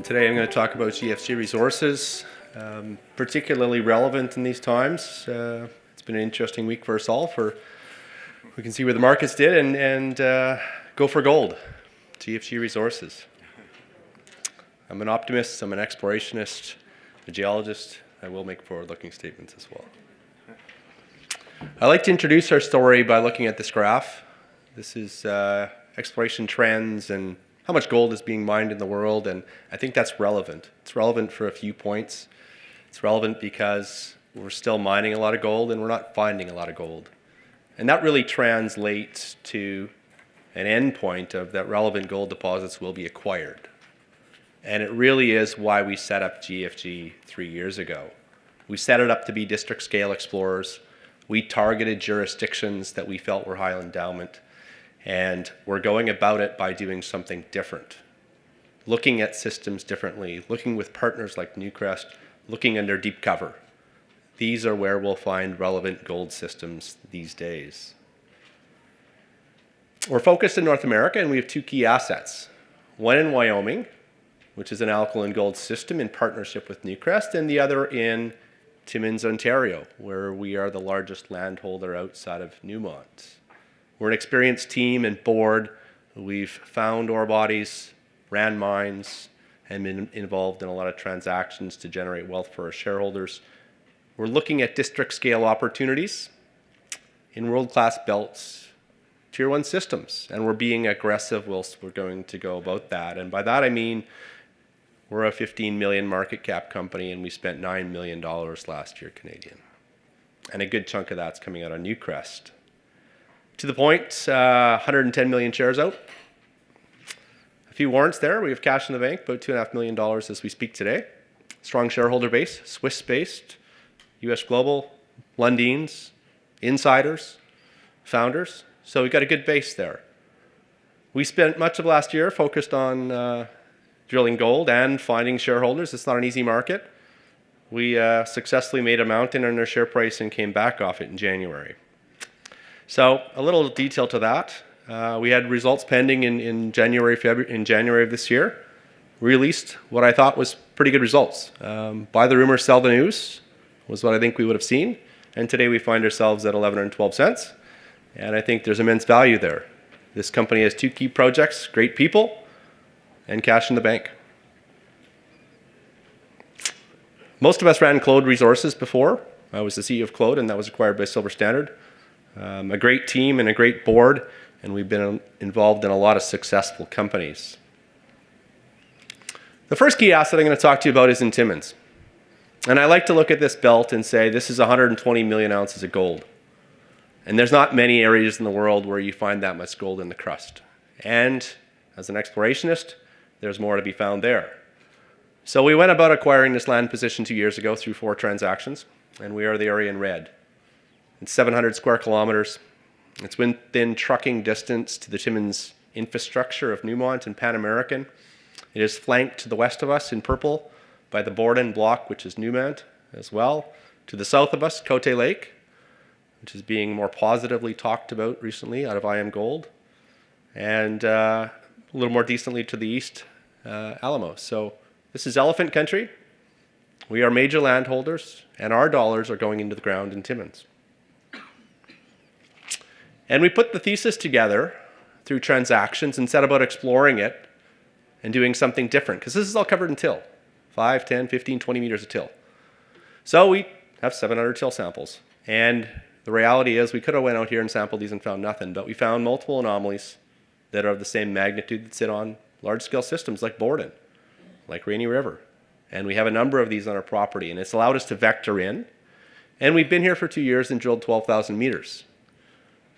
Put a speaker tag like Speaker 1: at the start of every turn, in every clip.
Speaker 1: Today I'm going to talk about GFG resources, particularly relevant in these times. It's been an interesting week for us all. We can see where the markets did and go for gold. GFG resources. I'm an optimist, I'm an explorationist, a geologist. I will make forward-looking statements as well. I like to introduce our story by looking at this graph. This is exploration trends and how much gold is being mined in the world, and I think that's relevant. It's relevant for a few points. It's relevant because we're still mining a lot of gold and we're not finding a lot of gold. And that really translates to an end point of that relevant gold deposits will be acquired. And it really is why we set up GFG 3 years ago. We set it up to be district scale explorers. We targeted jurisdictions that we felt were high endowment. And we're going about it by doing something different, looking at systems differently, looking with partners like Newcrest, looking under deep cover. These are where we'll find relevant gold systems these days. We're focused in North America, and we have two key assets. One in Wyoming, which is an alkaline gold system in partnership with Newcrest, and the other in Timmins, Ontario, where we are the largest landholder outside of Newmont. We're an experienced team and board. We've found ore bodies, ran mines, and been involved in a lot of transactions to generate wealth for our shareholders. We're looking at district scale opportunities in world-class belts, tier 1 systems, and we're being aggressive whilst we're going to go about that. And by that I mean we're a 15 million market cap company and we spent $9 million last year Canadian. And a good chunk of that's coming out of Newcrest. To the point, 110 million shares out. A few warrants there. We have cash in the bank, about $2.5 million as we speak today. Strong shareholder base, Swiss-based, US global, Lundins, insiders, founders. So we've got a good base there. We spent much of last year focused on drilling gold and finding shareholders. It's not an easy market. We successfully made a mountain in our share price and came back off it in January. So a little detail to that. We had results pending in January of this year. Released what I thought was pretty good results. Buy the rumor, sell the news was what I think we would have seen. And today we find ourselves at 11.12 cents. And I think there's immense value there. This company has two key projects, great people, and cash in the bank. Most of us ran Claude Resources before. I was the CEO of Claude, and that was acquired by Silver Standard. A great team and a great board, and we've been involved in a lot of successful companies. The first key asset I'm going to talk to you about is in Timmins. And I like to look at this belt and say this is 120 million ounces of gold. And there's not many areas in the world where you find that much gold in the crust. And as an explorationist, there's more to be found there. So we went about acquiring this land position 2 years ago through 4 transactions, and we are the area in red. It's 700 square kilometers. It's within trucking distance to the Timmins infrastructure of Newmont and Pan American. It is flanked to the west of us in purple by the Borden block, which is Newmont as well. To the south of us, Cote Lake, which is being more positively talked about recently out of IM Gold. And a little more decently to the east, Alamos. So this is elephant country. We are major landholders, and our dollars are going into the ground in Timmins. And we put the thesis together through transactions and set about exploring it and doing something different, because this is all covered in till. 5, 10, 15, 20 meters of till. So we have 700 till samples. And the reality is we could have went out here and sampled these and found nothing, but we found multiple anomalies that are of the same magnitude that sit on large-scale systems like Borden, like Rainy River. And we have a number of these on our property, and it's allowed us to vector in. And we've been here for 2 years and drilled 12,000 meters.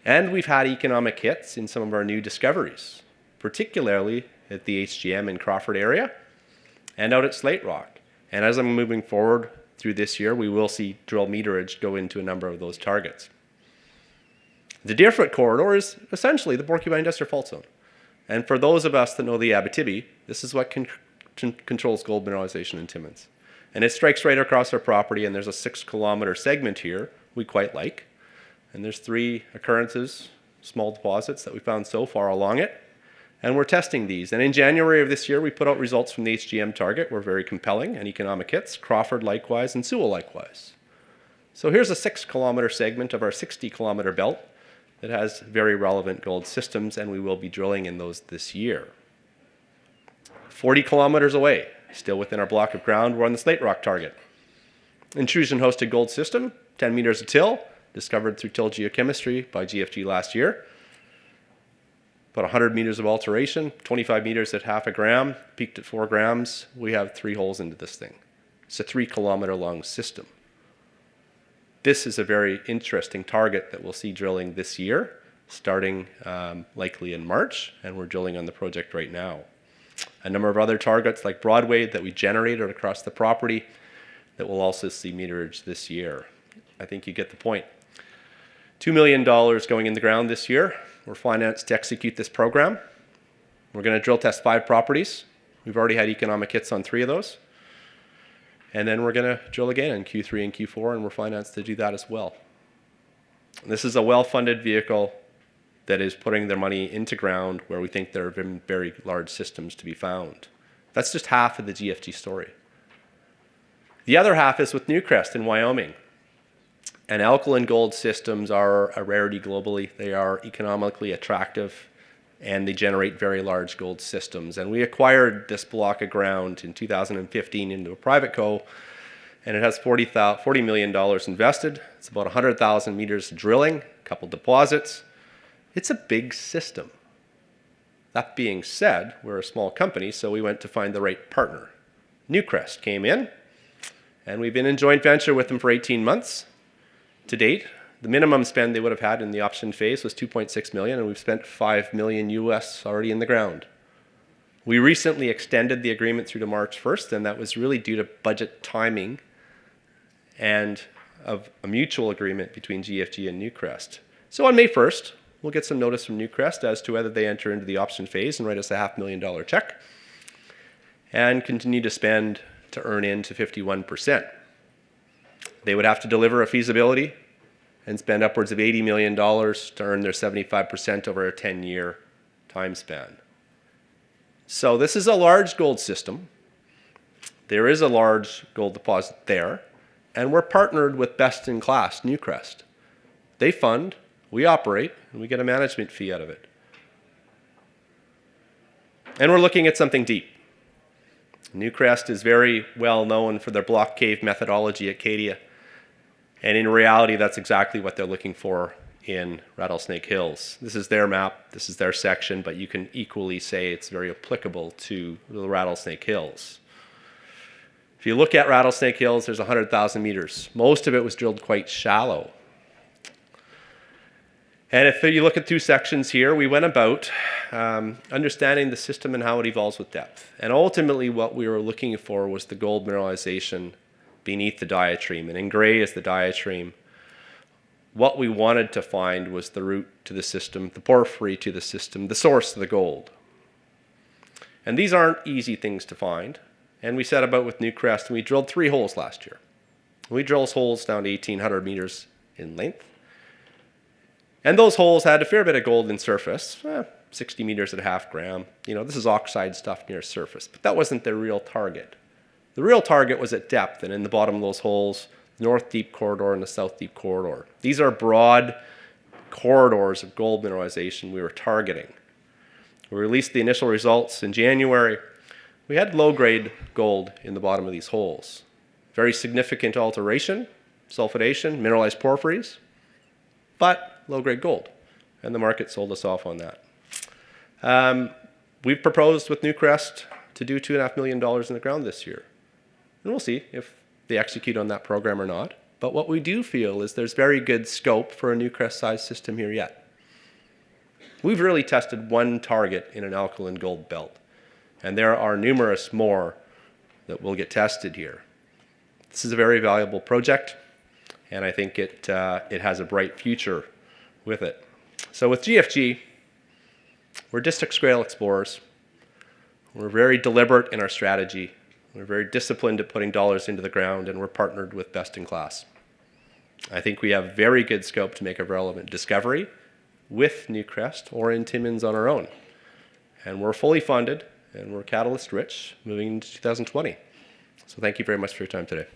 Speaker 1: And we've had economic hits in some of our new discoveries, particularly at the HGM in Crawford area and out at Slate Rock. And as I'm moving forward through this year, we will see drill meterage go into a number of those targets. The Deerfoot corridor is essentially the Porcupine-Destor Fault Zone. And for those of us that know the Abitibi, this is what controls gold mineralization in Timmins. And it strikes right across our property, and there's a 6-kilometer segment here we quite like. And there's 3 occurrences, small deposits that we found so far along it. And we're testing these. And in January of this year, we put out results from the HGM target. Were very compelling and economic hits. Crawford likewise and Sewell likewise. So here's a 6-kilometer segment of our 60-kilometer belt that has very relevant gold systems, and we will be drilling in those this year. 40 kilometers away, still within our block of ground, we're on the Slate Rock target. Intrusion-hosted gold system, 10 meters of till, discovered through till geochemistry by GFG last year. About 100 meters of alteration, 25 meters at half a gram, peaked at 4 grams. We have 3 holes into this thing. It's a 3-kilometer long system. This is a very interesting target that we'll see drilling this year, starting likely in March, and we're drilling on the project right now. A number of other targets like Broadway that we generated across the property that will also see meterage this year. I think you get the point. $2 million going in the ground this year. We're financed to execute this program. We're going to drill test 5 properties. We've already had economic hits on 3 of those. And then we're going to drill again in Q3 and Q4, and we're financed to do that as well. This is a well-funded vehicle that is putting their money into ground where we think there have been very large systems to be found. That's just half of the GFG story. The other half is with Newcrest in Wyoming. And alkaline gold systems are a rarity globally. They are economically attractive, and they generate very large gold systems. And we acquired this block of ground in 2015 into a private co, and it has $40 million invested. It's about 100,000 meters of drilling, a couple deposits. It's a big system. That being said, we're a small company, so we went to find the right partner. Newcrest came in, and we've been in joint venture with them for 18 months. To date, the minimum spend they would have had in the option phase was $2.6 million, and we've spent $5 million US already in the ground. We recently extended the agreement through to March 1st, and that was really due to budget timing and of a mutual agreement between GFG and Newcrest. So on May 1st, we'll get some notice from Newcrest as to whether they enter into the option phase and write us a $500,000 check and continue to spend to earn into 51%. They would have to deliver a feasibility and spend upwards of $80 million to earn their 75% over a 10-year time span. So this is a large gold system. There is a large gold deposit there, and we're partnered with best-in-class Newcrest. They fund, we operate, and we get a management fee out of it. And we're looking at something deep. Newcrest is very well known for their block cave methodology at Cadia. And in reality, that's exactly what they're looking for in Rattlesnake Hills. This is their map, this is their section, but you can equally say it's very applicable to the Rattlesnake Hills. If you look at Rattlesnake Hills, there's 100,000 meters. Most of it was drilled quite shallow. And if you look at 2 sections here, we went about understanding the system and how it evolves with depth. And ultimately what we were looking for was the gold mineralization beneath the diatreme. And in gray is the diatreme. What we wanted to find was the root to the system, the porphyry to the system, the source of the gold. And these aren't easy things to find. And we set about with Newcrest, and we drilled 3 holes last year. We drilled holes down to 1,800 meters in length. And those holes had a fair bit of gold in surface, 60 meters at a half gram. You know, this is oxide stuff near surface, but that wasn't the real target. The real target was at depth, and in the bottom of those holes, North Deep Corridor and the South Deep Corridor. These are broad corridors of gold mineralization we were targeting. We released the initial results in January. We had low-grade gold in the bottom of these holes. Very significant alteration, sulfidation, mineralized porphyries, but low-grade gold, and the market sold us off on that. We've proposed with Newcrest to do $2.5 million in the ground this year. And we'll see if they execute on that program or not. But what we do feel is there's very good scope for a Newcrest-sized system here yet. We've really tested 1 target in an alkaline gold belt, and there are numerous more that will get tested here. This is a very valuable project, and I think it has a bright future with it. So with GFG, we're district scale explorers. We're very deliberate in our strategy. We're very disciplined at putting dollars into the ground, and we're partnered with best in class. I think we have very good scope to make a relevant discovery with Newcrest or in Timmins on our own. And we're fully funded, and we're catalyst rich moving into 2020. So thank you very much for your time today.